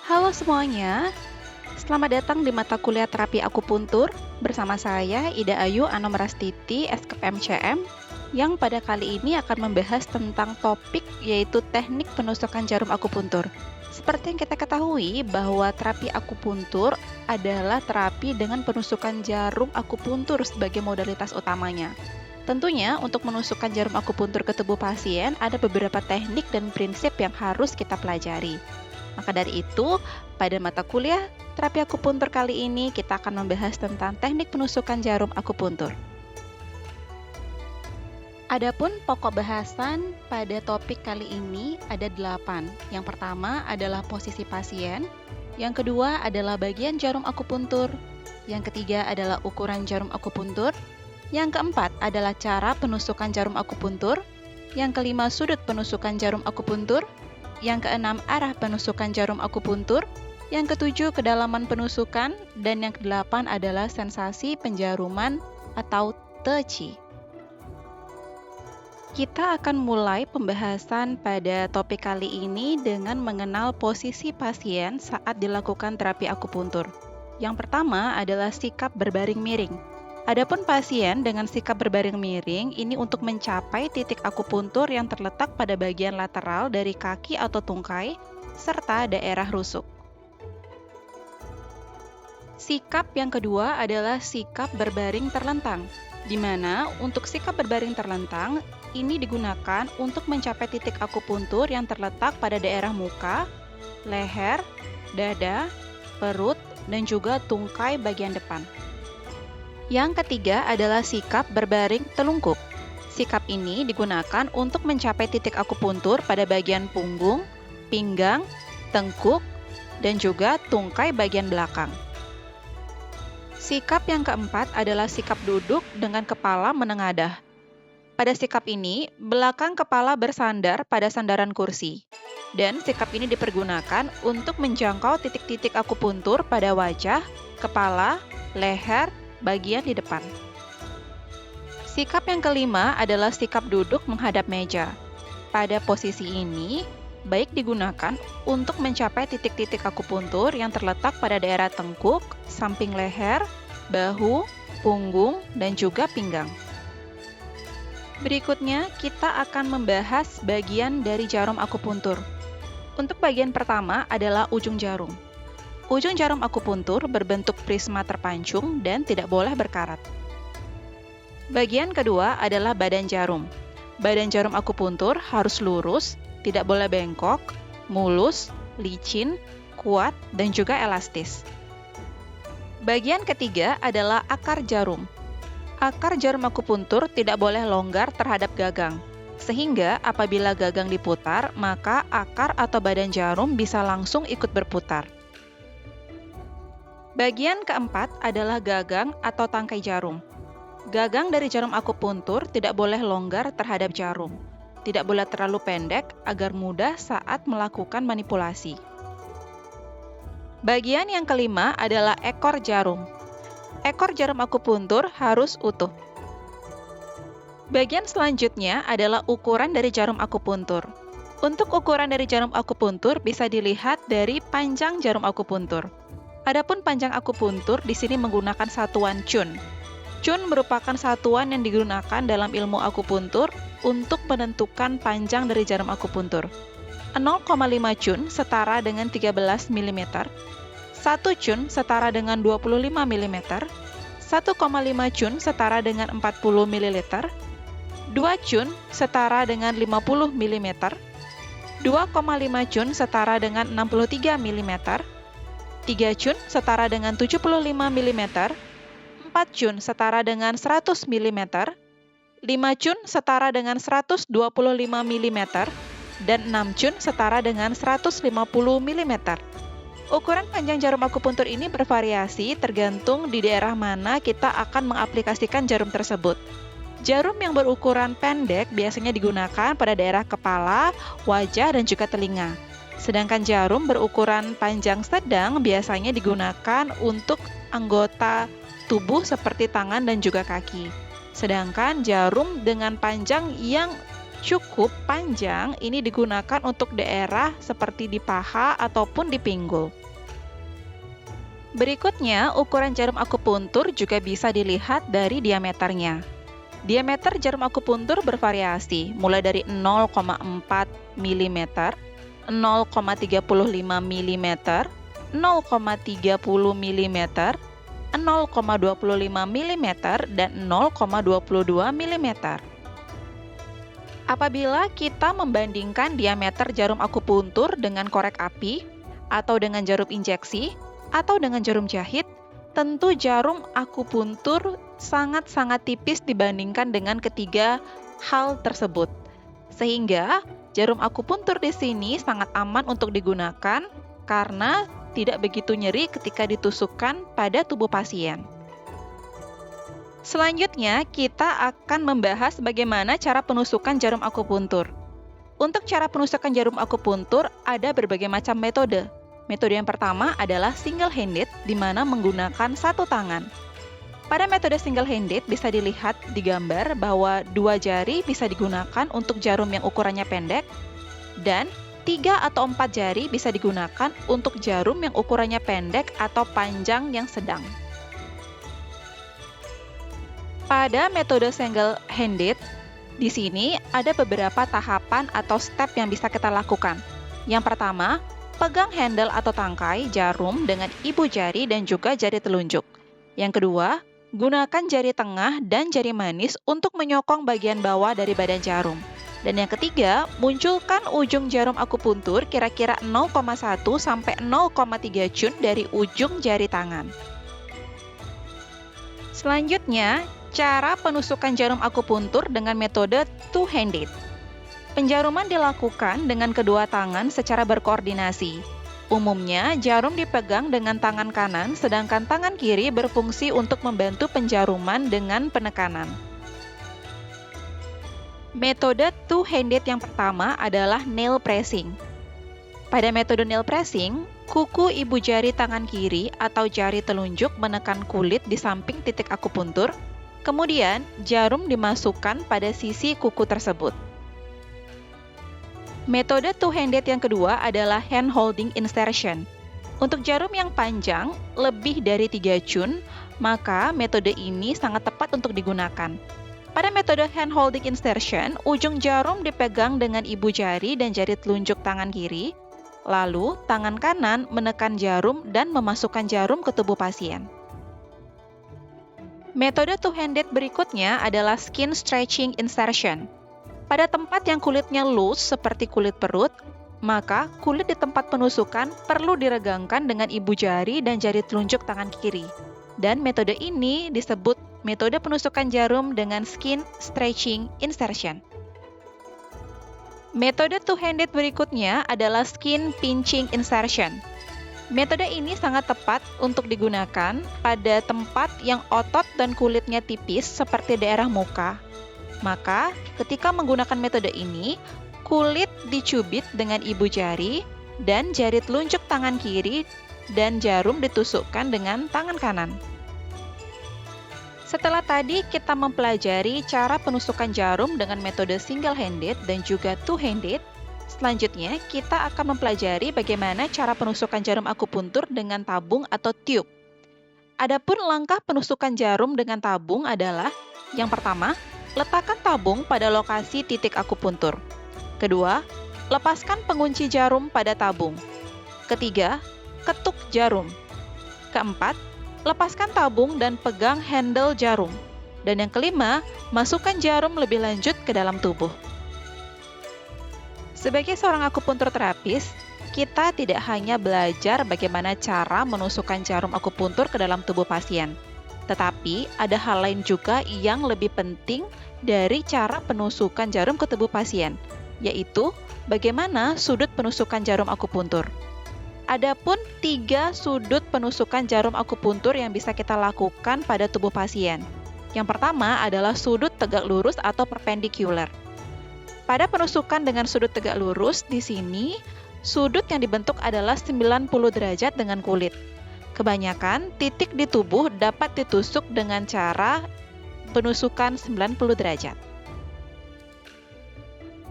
Halo semuanya, selamat datang di mata kuliah terapi akupuntur bersama saya Ida Ayu Anomerastiti, SKP MCM, yang pada kali ini akan membahas tentang topik yaitu teknik penusukan jarum akupuntur. Seperti yang kita ketahui bahwa terapi akupuntur adalah terapi dengan penusukan jarum akupuntur sebagai modalitas utamanya. Tentunya untuk menusukkan jarum akupuntur ke tubuh pasien ada beberapa teknik dan prinsip yang harus kita pelajari. Maka dari itu, pada mata kuliah terapi akupuntur kali ini kita akan membahas tentang teknik penusukan jarum akupuntur. Adapun pokok bahasan pada topik kali ini ada 8. Yang pertama adalah posisi pasien, yang kedua adalah bagian jarum akupuntur, yang ketiga adalah ukuran jarum akupuntur, yang keempat adalah cara penusukan jarum akupuntur, yang kelima sudut penusukan jarum akupuntur, yang keenam arah penusukan jarum akupuntur, yang ketujuh kedalaman penusukan, dan yang kedelapan adalah sensasi penjaruman atau teci. Kita akan mulai pembahasan pada topik kali ini dengan mengenal posisi pasien saat dilakukan terapi akupuntur. Yang pertama adalah sikap berbaring miring. Adapun pasien dengan sikap berbaring miring ini untuk mencapai titik akupuntur yang terletak pada bagian lateral dari kaki atau tungkai serta daerah rusuk. Sikap yang kedua adalah sikap berbaring terlentang, di mana untuk sikap berbaring terlentang ini digunakan untuk mencapai titik akupuntur yang terletak pada daerah muka, leher, dada, perut, dan juga tungkai bagian depan. Yang ketiga adalah sikap berbaring telungkup. Sikap ini digunakan untuk mencapai titik akupuntur pada bagian punggung, pinggang, tengkuk, dan juga tungkai bagian belakang. Sikap yang keempat adalah sikap duduk dengan kepala menengadah. Pada sikap ini, belakang kepala bersandar pada sandaran kursi. Dan sikap ini dipergunakan untuk menjangkau titik-titik akupuntur pada wajah, kepala, leher, bagian di depan. Sikap yang kelima adalah sikap duduk menghadap meja. Pada posisi ini, baik digunakan untuk mencapai titik-titik akupuntur yang terletak pada daerah tengkuk, samping leher, bahu, punggung, dan juga pinggang. Berikutnya, kita akan membahas bagian dari jarum akupuntur. Untuk bagian pertama adalah ujung jarum. Ujung jarum akupuntur berbentuk prisma terpancung dan tidak boleh berkarat. Bagian kedua adalah badan jarum. Badan jarum akupuntur harus lurus, tidak boleh bengkok, mulus, licin, kuat, dan juga elastis. Bagian ketiga adalah akar jarum. Akar jarum akupuntur tidak boleh longgar terhadap gagang, sehingga apabila gagang diputar, maka akar atau badan jarum bisa langsung ikut berputar. Bagian keempat adalah gagang atau tangkai jarum. Gagang dari jarum akupuntur tidak boleh longgar terhadap jarum. Tidak boleh terlalu pendek agar mudah saat melakukan manipulasi. Bagian yang kelima adalah ekor jarum. Ekor jarum akupuntur harus utuh. Bagian selanjutnya adalah ukuran dari jarum akupuntur. Untuk ukuran dari jarum akupuntur bisa dilihat dari panjang jarum akupuntur. Adapun panjang akupuntur di sini menggunakan satuan cun. Cun merupakan satuan yang digunakan dalam ilmu akupuntur untuk menentukan panjang dari jarum akupuntur. 0,5 cun setara dengan 13 mm, 1 cun setara dengan 25 mm, 1,5 cun setara dengan 40 ml, 2 cun setara dengan 50 mm, 2,5 cun setara dengan 63 mm, 3 cun setara dengan 75 mm, 4 cun setara dengan 100 mm, 5 cun setara dengan 125 mm, dan 6 cun setara dengan 150 mm. Ukuran panjang jarum akupuntur ini bervariasi tergantung di daerah mana kita akan mengaplikasikan jarum tersebut. Jarum yang berukuran pendek biasanya digunakan pada daerah kepala, wajah, dan juga telinga. Sedangkan jarum berukuran panjang sedang biasanya digunakan untuk anggota tubuh seperti tangan dan juga kaki. Sedangkan jarum dengan panjang yang cukup panjang ini digunakan untuk daerah seperti di paha ataupun di pinggul. Berikutnya, ukuran jarum akupuntur juga bisa dilihat dari diameternya. Diameter jarum akupuntur bervariasi, mulai dari 0,4 mm, 0,35 mm, 0,30 mm, 0,25 mm, dan 0,22 mm. Apabila kita membandingkan diameter jarum akupuntur dengan korek api, atau dengan jarum injeksi, atau dengan jarum jahit, tentu jarum akupuntur sangat-sangat tipis dibandingkan dengan ketiga hal tersebut. Sehingga jarum akupuntur di sini sangat aman untuk digunakan karena tidak begitu nyeri ketika ditusukkan pada tubuh pasien. Selanjutnya, kita akan membahas bagaimana cara penusukan jarum akupuntur. Untuk cara penusukan jarum akupuntur, ada berbagai macam metode. Metode yang pertama adalah single-handed, di mana menggunakan satu tangan. Pada metode single-handed bisa dilihat di gambar bahwa 2 jari bisa digunakan untuk jarum yang ukurannya pendek, dan 3 atau 4 jari bisa digunakan untuk jarum yang ukurannya pendek atau panjang yang sedang. Pada metode single-handed, di sini ada beberapa tahapan atau step yang bisa kita lakukan. Yang pertama, pegang handle atau tangkai jarum dengan ibu jari dan juga jari telunjuk. Yang kedua, gunakan jari tengah dan jari manis untuk menyokong bagian bawah dari badan jarum. Dan yang ketiga, munculkan ujung jarum akupuntur kira-kira 0,1 sampai 0,3 cun dari ujung jari tangan. Selanjutnya, cara penusukan jarum akupuntur dengan metode two-handed. Penjaruman dilakukan dengan kedua tangan secara berkoordinasi. Umumnya, jarum dipegang dengan tangan kanan, sedangkan tangan kiri berfungsi untuk membantu penjaruman dengan penekanan. Metode two-handed yang pertama adalah nail pressing. Pada metode nail pressing, kuku ibu jari tangan kiri atau jari telunjuk menekan kulit di samping titik akupuntur, kemudian jarum dimasukkan pada sisi kuku tersebut. Metode two-handed yang kedua adalah hand holding insertion. Untuk jarum yang panjang, lebih dari 3 cun, maka metode ini sangat tepat untuk digunakan. Pada metode hand holding insertion, ujung jarum dipegang dengan ibu jari dan jari telunjuk tangan kiri, lalu tangan kanan menekan jarum dan memasukkan jarum ke tubuh pasien. Metode two-handed berikutnya adalah skin stretching insertion. Pada tempat yang kulitnya loose seperti kulit perut, maka kulit di tempat penusukan perlu diregangkan dengan ibu jari dan jari telunjuk tangan kiri. Dan metode ini disebut metode penusukan jarum dengan skin stretching insertion. Metode two-handed berikutnya adalah skin pinching insertion. Metode ini sangat tepat untuk digunakan pada tempat yang otot dan kulitnya tipis seperti daerah muka. Maka, ketika menggunakan metode ini, kulit dicubit dengan ibu jari dan jari telunjuk tangan kiri dan jarum ditusukkan dengan tangan kanan. Setelah tadi kita mempelajari cara penusukan jarum dengan metode single-handed dan juga two-handed, selanjutnya kita akan mempelajari bagaimana cara penusukan jarum akupuntur dengan tabung atau tube. Adapun langkah penusukan jarum dengan tabung adalah, yang pertama, letakkan tabung pada lokasi titik akupuntur. Kedua, lepaskan pengunci jarum pada tabung. Ketiga, ketuk jarum. Keempat, lepaskan tabung dan pegang handle jarum. Dan yang kelima, masukkan jarum lebih lanjut ke dalam tubuh. Sebagai seorang akupuntur terapis, kita tidak hanya belajar bagaimana cara menusukkan jarum akupuntur ke dalam tubuh pasien, tetapi ada hal lain juga yang lebih penting dari cara penusukan jarum ke tubuh pasien, yaitu bagaimana sudut penusukan jarum akupuntur. Adapun 3 sudut penusukan jarum akupuntur yang bisa kita lakukan pada tubuh pasien. Yang pertama adalah sudut tegak lurus atau perpendicular. Pada penusukan dengan sudut tegak lurus, di sini sudut yang dibentuk adalah 90 derajat dengan kulit. Kebanyakan titik di tubuh dapat ditusuk dengan cara penusukan 90 derajat.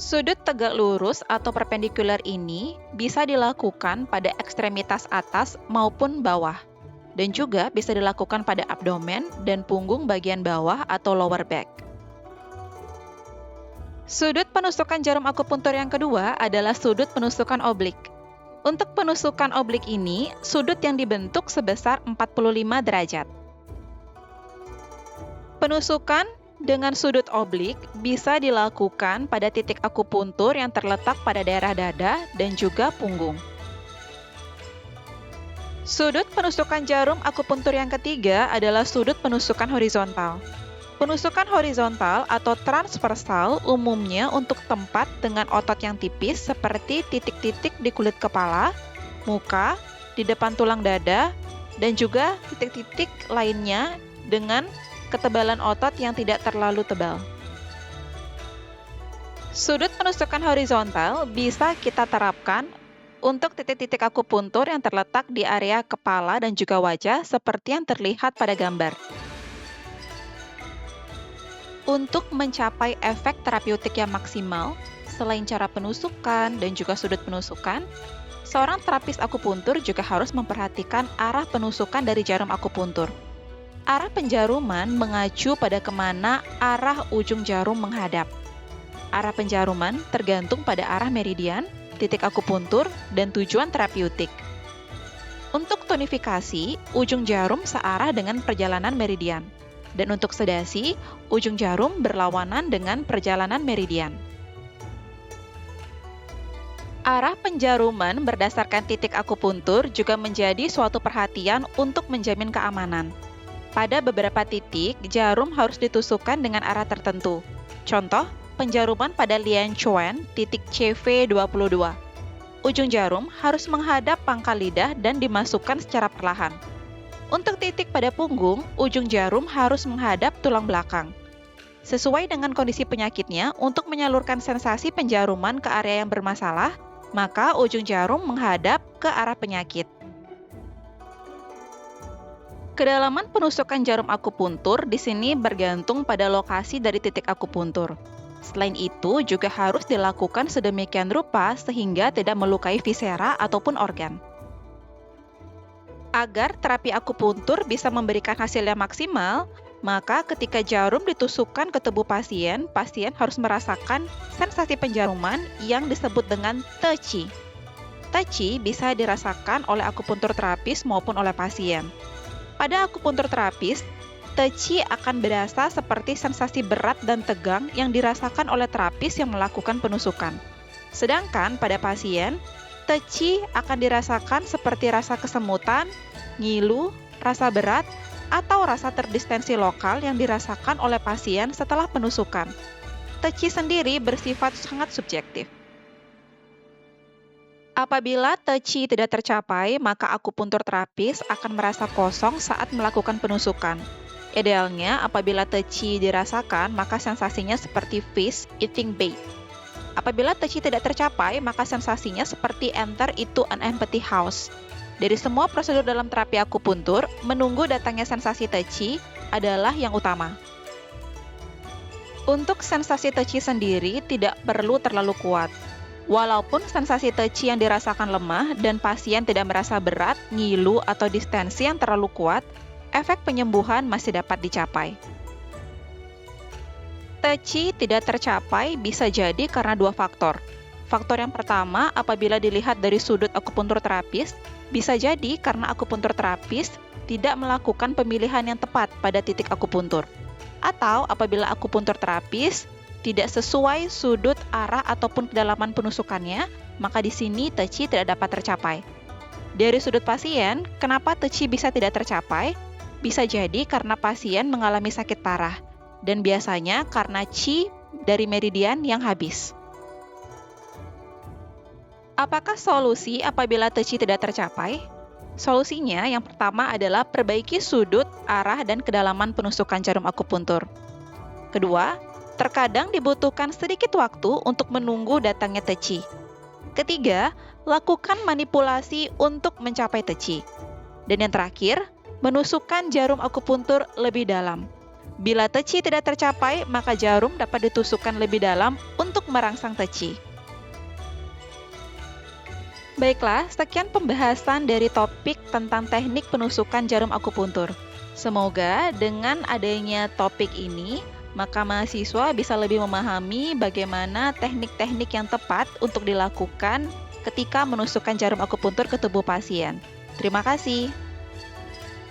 Sudut tegak lurus atau perpendikular ini bisa dilakukan pada ekstremitas atas maupun bawah, dan juga bisa dilakukan pada abdomen dan punggung bagian bawah atau lower back. Sudut penusukan jarum akupuntur yang kedua adalah sudut penusukan oblik. Untuk penusukan oblik ini, sudut yang dibentuk sebesar 45 derajat. Penusukan dengan sudut oblik bisa dilakukan pada titik akupuntur yang terletak pada daerah dada dan juga punggung. Sudut penusukan jarum akupuntur yang ketiga adalah sudut penusukan horizontal. Penusukan horizontal atau transversal umumnya untuk tempat dengan otot yang tipis seperti titik-titik di kulit kepala, muka, di depan tulang dada, dan juga titik-titik lainnya dengan ketebalan otot yang tidak terlalu tebal. Sudut penusukan horizontal bisa kita terapkan untuk titik-titik akupuntur yang terletak di area kepala dan juga wajah seperti yang terlihat pada gambar. Untuk mencapai efek terapeutik yang maksimal, selain cara penusukan dan juga sudut penusukan, seorang terapis akupuntur juga harus memperhatikan arah penusukan dari jarum akupuntur. Arah penjaruman mengacu pada kemana arah ujung jarum menghadap. Arah penjaruman tergantung pada arah meridian, titik akupuntur, dan tujuan terapeutik. Untuk tonifikasi, ujung jarum searah dengan perjalanan meridian. Dan untuk sedasi, ujung jarum berlawanan dengan perjalanan meridian. Arah penjaruman berdasarkan titik akupuntur juga menjadi suatu perhatian untuk menjamin keamanan. Pada beberapa titik, jarum harus ditusukkan dengan arah tertentu. Contoh, penjaruman pada Lian Chuan, titik CV22. Ujung jarum harus menghadap pangkal lidah dan dimasukkan secara perlahan. Untuk titik pada punggung, ujung jarum harus menghadap tulang belakang. Sesuai dengan kondisi penyakitnya, untuk menyalurkan sensasi penjaruman ke area yang bermasalah, maka ujung jarum menghadap ke arah penyakit. Kedalaman penusukan jarum akupuntur di sini bergantung pada lokasi dari titik akupuntur. Selain itu, juga harus dilakukan sedemikian rupa sehingga tidak melukai visera ataupun organ. Agar terapi akupuntur bisa memberikan hasil yang maksimal, maka ketika jarum ditusukkan ke tubuh pasien, pasien harus merasakan sensasi penjaruman yang disebut dengan touchy. Touchy bisa dirasakan oleh akupuntur terapis maupun oleh pasien. Pada akupuntur terapis, touchy akan berasa seperti sensasi berat dan tegang yang dirasakan oleh terapis yang melakukan penusukan. Sedangkan pada pasien, touchy akan dirasakan seperti rasa kesemutan, ngilu, rasa berat, atau rasa terdistensi lokal yang dirasakan oleh pasien setelah penusukan. Touchy sendiri bersifat sangat subjektif. Apabila touchy tidak tercapai, maka akupuntur terapis akan merasa kosong saat melakukan penusukan. Idealnya, apabila touchy dirasakan, maka sensasinya seperti fish eating bait. Apabila touchy tidak tercapai, maka sensasinya seperti enter into an empty house. Dari semua prosedur dalam terapi akupuntur, menunggu datangnya sensasi touchy adalah yang utama. Untuk sensasi touchy sendiri tidak perlu terlalu kuat. Walaupun sensasi touchy yang dirasakan lemah dan pasien tidak merasa berat, ngilu, atau distensi yang terlalu kuat, efek penyembuhan masih dapat dicapai. Touchy tidak tercapai bisa jadi karena dua faktor. Faktor yang pertama, apabila dilihat dari sudut akupuntur terapis, bisa jadi karena akupuntur terapis tidak melakukan pemilihan yang tepat pada titik akupuntur. Atau apabila akupuntur terapis tidak sesuai sudut arah ataupun kedalaman penusukannya, maka di sini touchy tidak dapat tercapai. Dari sudut pasien, kenapa touchy bisa tidak tercapai? Bisa jadi karena pasien mengalami sakit parah, dan biasanya karena qi dari meridian yang habis. Apakah solusi apabila touchy tidak tercapai? Solusinya yang pertama adalah perbaiki sudut, arah, dan kedalaman penusukan jarum akupuntur. Kedua, terkadang dibutuhkan sedikit waktu untuk menunggu datangnya touchy. Ketiga, lakukan manipulasi untuk mencapai touchy. Dan yang terakhir, menusukkan jarum akupuntur lebih dalam. Bila teci tidak tercapai, maka jarum dapat ditusukkan lebih dalam untuk merangsang teci. Baiklah, sekian pembahasan dari topik tentang teknik penusukan jarum akupuntur. Semoga dengan adanya topik ini, maka mahasiswa bisa lebih memahami bagaimana teknik-teknik yang tepat untuk dilakukan ketika menusukkan jarum akupuntur ke tubuh pasien. Terima kasih.